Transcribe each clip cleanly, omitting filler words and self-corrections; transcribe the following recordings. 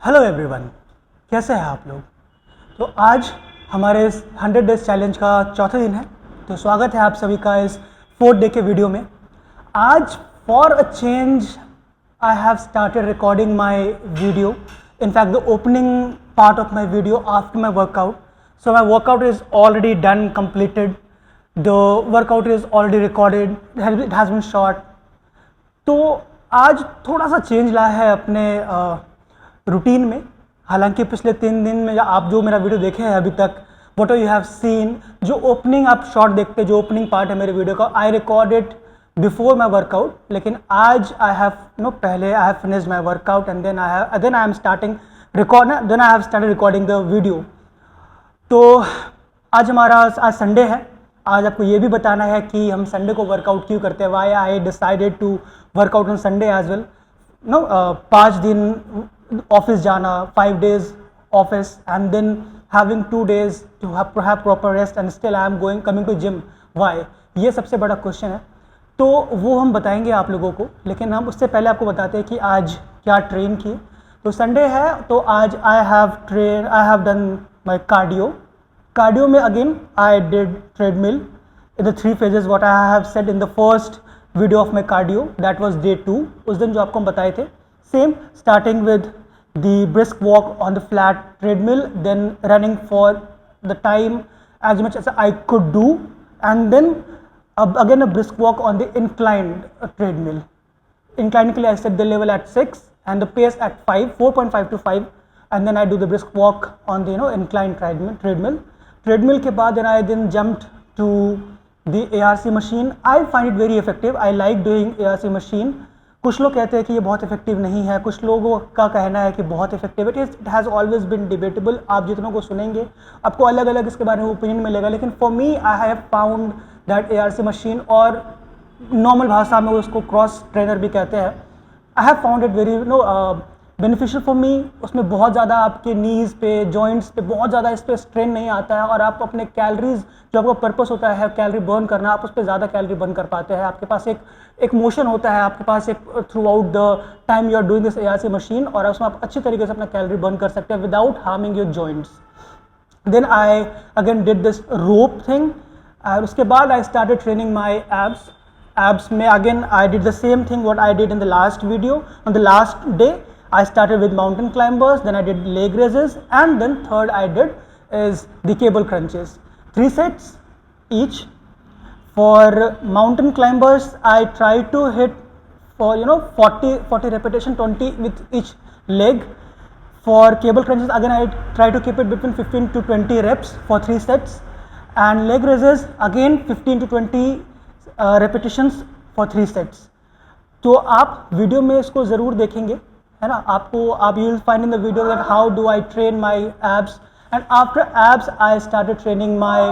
Hello everyone, कैसे हैं आप लोग। तो आज हमारे इस 100 डेज चैलेंज का चौथा दिन है। तो स्वागत है आप सभी का इस 4th डे के वीडियो में। आज for a change I have started recording my video, in fact the opening part of my video after my workout. So my workout is already done, completed. The workout is already recorded, it has been shot. तो आज थोड़ा सा change लाया है अपने routine में। हालांकि पिछले 3 दिन में आप जो मेरा वीडियो देखे हैं अभी तक, वॉट यू हैव सीन, जो ओपनिंग आप शॉर्ट देखते हैं, जो ओपनिंग पार्ट है मेरे वीडियो का, I recorded before my workout. लेकिन आज आई हैव पहले I have finished my workout and then I am starting then I have started recording the video. तो आज हमारा आज संडे है। आज आपको ये भी बताना है कि हम संडे को वर्कआउट क्यों करते हैं, why I decided to workout on Sunday as well. 5 दिन ऑफिस जाना, 5 days office and then having 2 days to have proper rest and still I am coming to gym, why? ये सबसे बड़ा क्वेश्चन है। तो वो हम बताएंगे आप लोगों को, लेकिन हम उससे पहले आपको बताते हैं कि आज क्या ट्रेन किए। तो संडे है, तो आज I have done my cardio में again I did treadmill in the 3 phases what I have said in the first video of my cardio, that was day 2। उस दिन जो आपको हम बताए थे, same starting with the brisk walk on the flat treadmill, then running for the time as much as I could do, and then again a brisk walk on the inclined treadmill. Inclined I set the level at 6 and the pace at 4.5 to 5, and then I do the brisk walk on the inclined treadmill के बाद then jumped to the ARC machine. I find it very effective. I like doing ARC machine. कुछ लोग कहते हैं कि ये बहुत effective नहीं है, कुछ लोगों का कहना है कि बहुत effective. It has always been debatable. आप जितनों को सुनेंगे आपको अलग अलग इसके बारे में ओपिनियन मिलेगा, लेकिन for me I have found that ARC machine, और नॉर्मल भाषा में उसको क्रॉस ट्रेनर भी कहते हैं, आई have found it very beneficial for me. उसमें बहुत ज़्यादा आपके नीज़ पे, जॉइंट्स पे बहुत ज़्यादा इस पर स्ट्रेन नहीं आता है, और आप अपने कैलोरीज, जो आपका पर्पस होता है कैलोरी बर्न करना, आप उस पर ज़्यादा कैलोरी बर्न कर पाते हैं। आपके पास एक मोशन होता है, आपके पास एक throughout the time you are doing this ARC machine, और उसमें आप अच्छी तरीके से अपना कैलोरी बर्न कर सकते हैं without harming your joints. Then I again did this rope thing, और उसके बाद I started training my abs में again I did the same thing what I did in the last video. On the last day I started with mountain climbers, then I did leg raises, and then third I did is the cable crunches. 3 sets each. For mountain climbers, I try to hit for 40 repetition, 20 with each leg. For cable crunches, again I try to keep it between 15 to 20 reps for 3 sets, and leg raises again 15 to 20 repetitions for 3 sets. तो आप video में इसको ज़रूर देखेंगे, है ना। आप you will find in the video that how do I train my abs, and after abs I started training my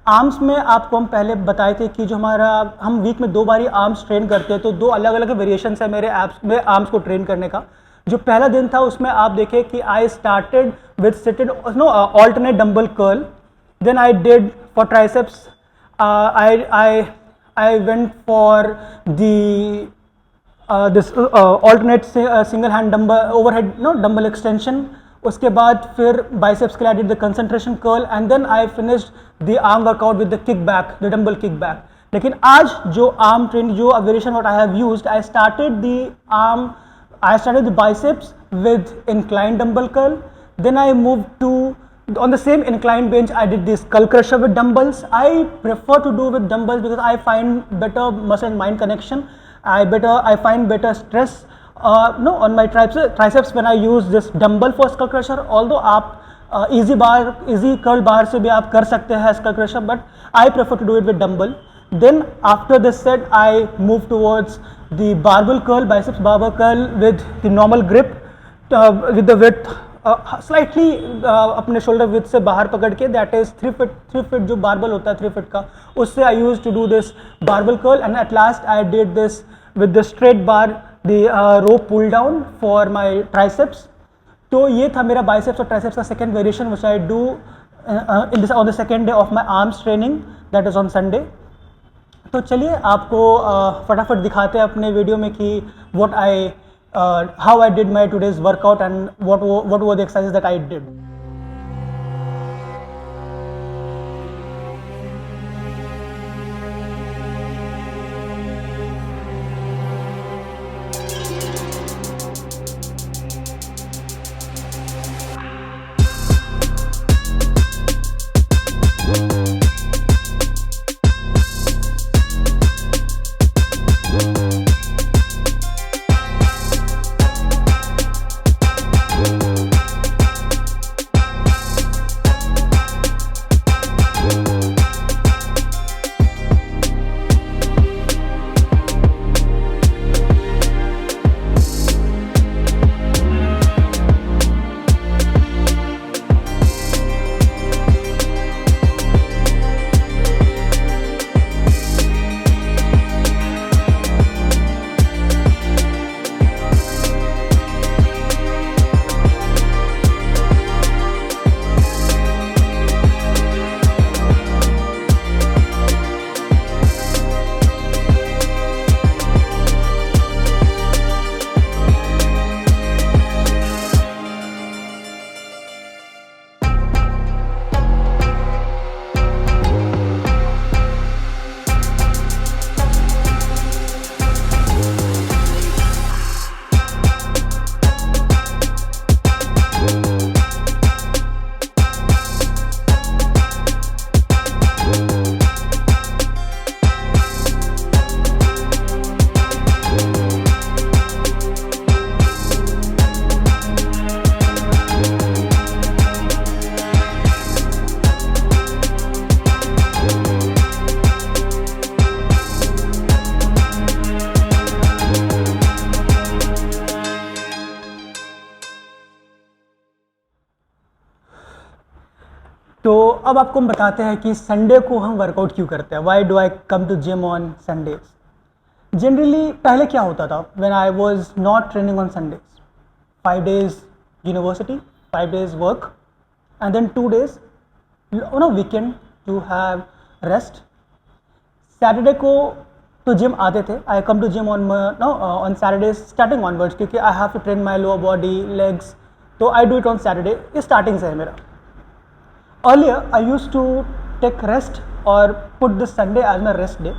arms में आपको हम पहले बताए थे कि जो हम वीक में 2 बार ही आर्म्स ट्रेन करते हैं, तो 2 अलग अलग वेरिएशंस है मेरे आर्म्स को ट्रेन करने का। जो पहला दिन था उसमें आप देखें कि I started with seated alternate dumbbell curl, then I did for triceps I went for the this alternate single hand dumbbell overhead dumbbell extension। उसके बाद फिर biceps के लिए I did the concentration curl, and then I finished the arm workout with the kickback, the dumbbell kickback। लेकिन आज जो arm training, जो variation what I have used, I started the biceps with inclined dumbbell curl, then I moved to on the same inclined bench I did this skull crusher with dumbbells। I prefer to do with dumbbells because I find better muscle and mind connection। I find better stress on my triceps when I use this dumbbell for skull crusher। Although आप easy curl bar से भी आप कर सकते हैं skull crusher, but I prefer to do it with dumbbell। Then after this set I move towards the barbell curl, biceps barbell curl with the normal grip, with the width slightly अपने shoulder width से बाहर पकड़ के, that is 3 feet जो barbell होता है 3 feet का, उससे I used to do this barbell curl, and at last I did this with the straight bar, the rope pull down for my triceps। तो ये था मेरा biceps और triceps का second variation which I do on the second day of my arms training, that is on Sunday। तो चलिए आपको फटाफट दिखाते हैं अपने वीडियो में कि what I how I did my today's workout and what were the exercises that I did. तो अब आपको हम बताते हैं कि संडे को हम वर्कआउट क्यों करते हैं. Why do I come to gym on Sundays. Generally पहले क्या होता था when I was not training on Sundays, 5 days university, 5 days work and then 2 days on a weekend to have rest. Saturday को तो gym आते थे. I come to gym on Saturday starting onwards, क्योंकि I have to train my lower body, legs, तो I do it on Saturday. ये starting से है मेरा. Earlier, I used to take rest और put this Sunday as my rest day.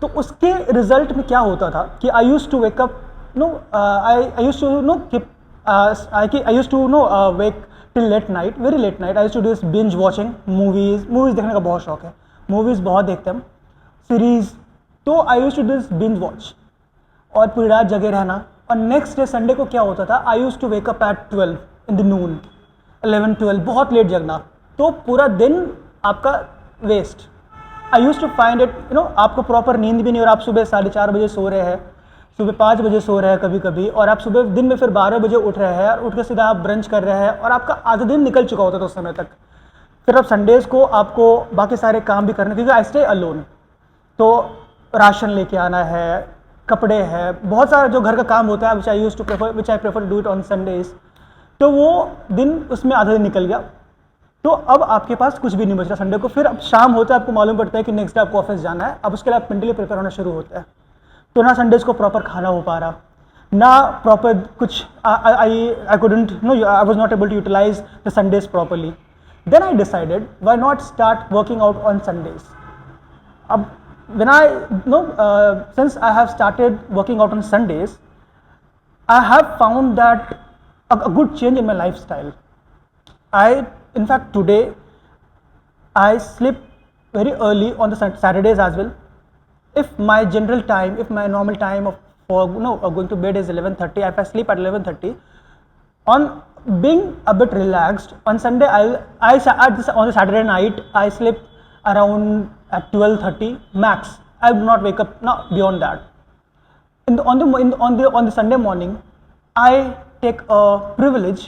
तो उसके result में क्या होता था कि I used to wake up, I used to I used to wake till late night, very late night. I used to do this binge watching movies देखने का बहुत शौक है. Movies बहुत देखते हम, सीरीज. तो I used to do this binge watch और पूरी रात जगे रहना. और नेक्स्ट डे संडे को क्या होता था, I used to wake up at 12 in the noon, 11-12, बहुत लेट जगना. तो पूरा दिन आपका waste. I use to find it आपको प्रॉपर नींद भी नहीं, और आप सुबह 4:30 बजे सो रहे हैं, सुबह 5 बजे सो रहे हैं कभी कभी, और आप सुबह दिन में फिर 12 बजे उठ रहे हैं, और उठ के सीधा आप ब्रंच कर रहे हैं, और आपका आधा दिन निकल चुका होता था उस समय तक. फिर अब संडेज़ को आपको बाकी सारे काम भी करने, क्योंकि आई स्टे अलोन, तो राशन लेके आना है, कपड़े है, बहुत सारा जो घर का काम होता है which I prefer to do it on Sundays. तो वो दिन उसमें आधा दिन निकल गया. तो अब आपके पास कुछ भी नहीं बच रहा संडे को. फिर अब शाम होता है, आपको मालूम पड़ता है कि नेक्स्ट डे आपको ऑफिस जाना है. अब उसके लिए आप मेंटली प्रिपेयर होना शुरू होता है. तो ना संडेज को प्रॉपर खाना हो पा रहा, ना प्रॉपर कुछ. I couldn't I was not able to utilise the Sundays properly. Then I decided why not start working out on Sundays. अब when I since I have started working out on Sundays, I have found that a good change in my lifestyle. In fact, today I sleep very early on the Saturdays as well. If my general time, if my normal time for going to bed is 11:30, if I sleep at 11:30, on being a bit relaxed on Sunday, on the Saturday night I sleep around at 12:30 max. I do not wake up beyond that. On the Sunday morning, I take a privilege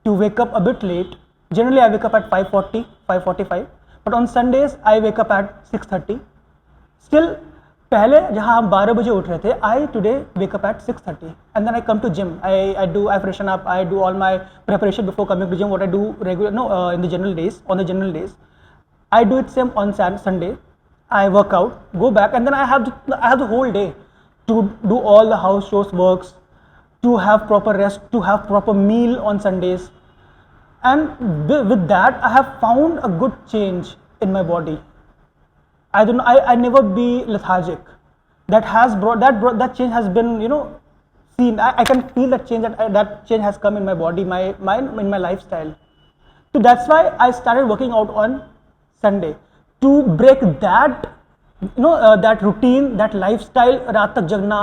to wake up a bit late. Generally I wake up at 5:40, 5:45, but on Sundays I wake up at 6:30. Still, पहले जहाँ हम 12 बजे उठ रहे थे, I today wake up at 6:30, and then I come to gym. I freshen up, I do all my preparation before coming to gym. What I do in the general days, on the general days, I do it same on Sunday. I work out, go back, and then I have the whole day to do all the house chores, works, to have proper rest, to have proper meal on Sundays. And with that, I have found a good change in my body. I never be lethargic. That change has been, seen. I can feel that change, that change has come in my body, in my lifestyle. So that's why I started working out on Sunday, to break that, that routine, that lifestyle. रात तक जगना,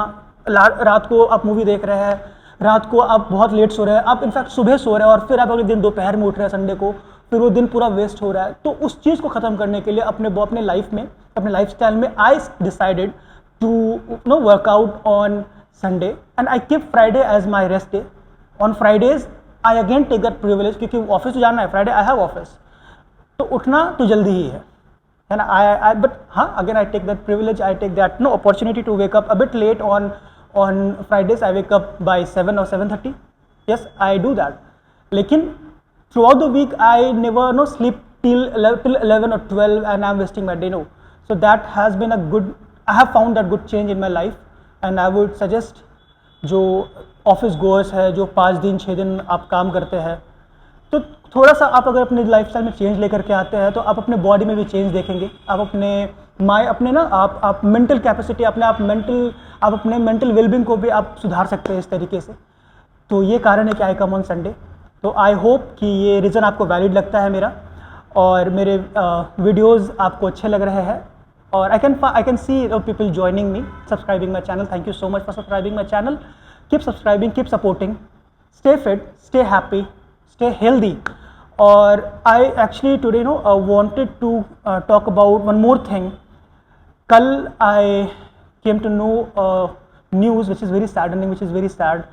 रात को आप movie देख रहे हैं, रात को आप बहुत लेट सो रहे हैं, आप इनफैक्ट सुबह सो रहे हैं और फिर आप अगले दिन दोपहर में उठ रहे हैं संडे को, फिर वो दिन पूरा वेस्ट हो रहा है. तो उस चीज़ को ख़त्म करने के लिए अपने लाइफ में, अपने लाइफस्टाइल में, I decided to workout on Sunday, and I keep Friday as my rest day. On Fridays, I again take that privilege, क्योंकि ऑफिस तो जाना है. Friday I have office, तो उठना तो जल्दी ही है ना. But हाँ, again I take that privilege, I take that opportunity to wake up a bit late on Fridays. I wake up by 7 or 7:30. Yes, I do that. लेकिन throughout the week I never sleep till 11 or 12 and I'm wasting my day. No, so that has been I have found that good change in my life. And I would suggest, जो office goers है, जो 5 दिन 6 दिन आप काम करते हैं, तो थोड़ा सा आप अगर अपने लाइफस्टाइल में चेंज लेकर के आते हैं तो आप अपने बॉडी में भी चेंज देखेंगे. आप अपने आप मेंटल कैपेसिटी, आप अपने मेंटल वेलबींग को भी आप सुधार सकते हैं इस तरीके से. तो ये कारण है कि आई कम ऑन संडे. तो आई होप कि ये रीज़न आपको वैलिड लगता है मेरा, और मेरे वीडियोज़ आपको अच्छे लग रहे हैं. Or I can see people joining me, subscribing my channel. Thank you so much for subscribing my channel. Keep subscribing, keep supporting. Stay fit, stay happy, stay healthy. Or I actually today wanted to talk about one more thing. Kal I came to know news which is very saddening, which is very sad.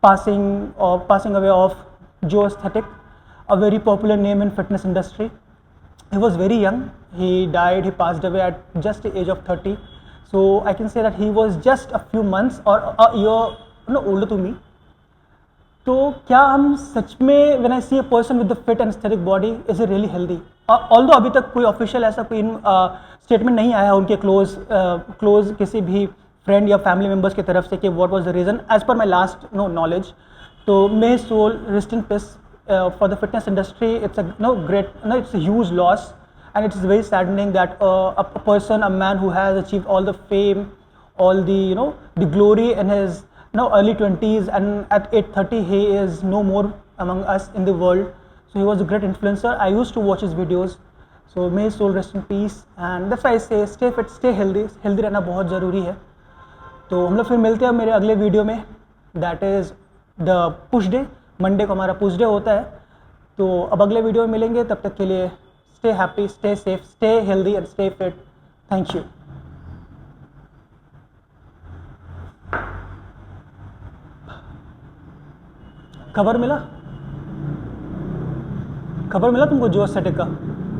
Passing away of Joe Aesthetic, a very popular name in fitness industry. He was very young. He died. He passed away at just the age of 30. So I can say that he was just a few months or a year older to me. तो क्या हम सच में, when I see a person with the fit and aesthetic body, is he really healthy? Although अभी तक कोई official ऐसा कोई statement नहीं आया है उनके क्लोज किसी भी फ्रेंड या फैमिली मेम्बर्स की तरफ से कि what was the reason. As per my last knowledge, तो may his soul rest in peace. For the fitness industry, it's a huge loss, and it's very saddening that a person, a man who has achieved all the fame, all the the glory in his early 20s, and at 8:30 he is no more among us in the world. So he was a great influencer. I used to watch his videos. So may his soul rest in peace, and that's why I say stay fit, stay healthy. Healthy रहना बहुत ज़रूरी है. तो हम लोग फिर मिलते हैं मेरे अगले वीडियो में. That is the push day. Monday को हमारा पुश डे होता है. तो अब अगले वीडियो में मिलेंगे. तब तक के लिए stay happy, stay safe, stay healthy and stay fit. Thank you. खबर मिला तुमको जो एस्थेटिक का?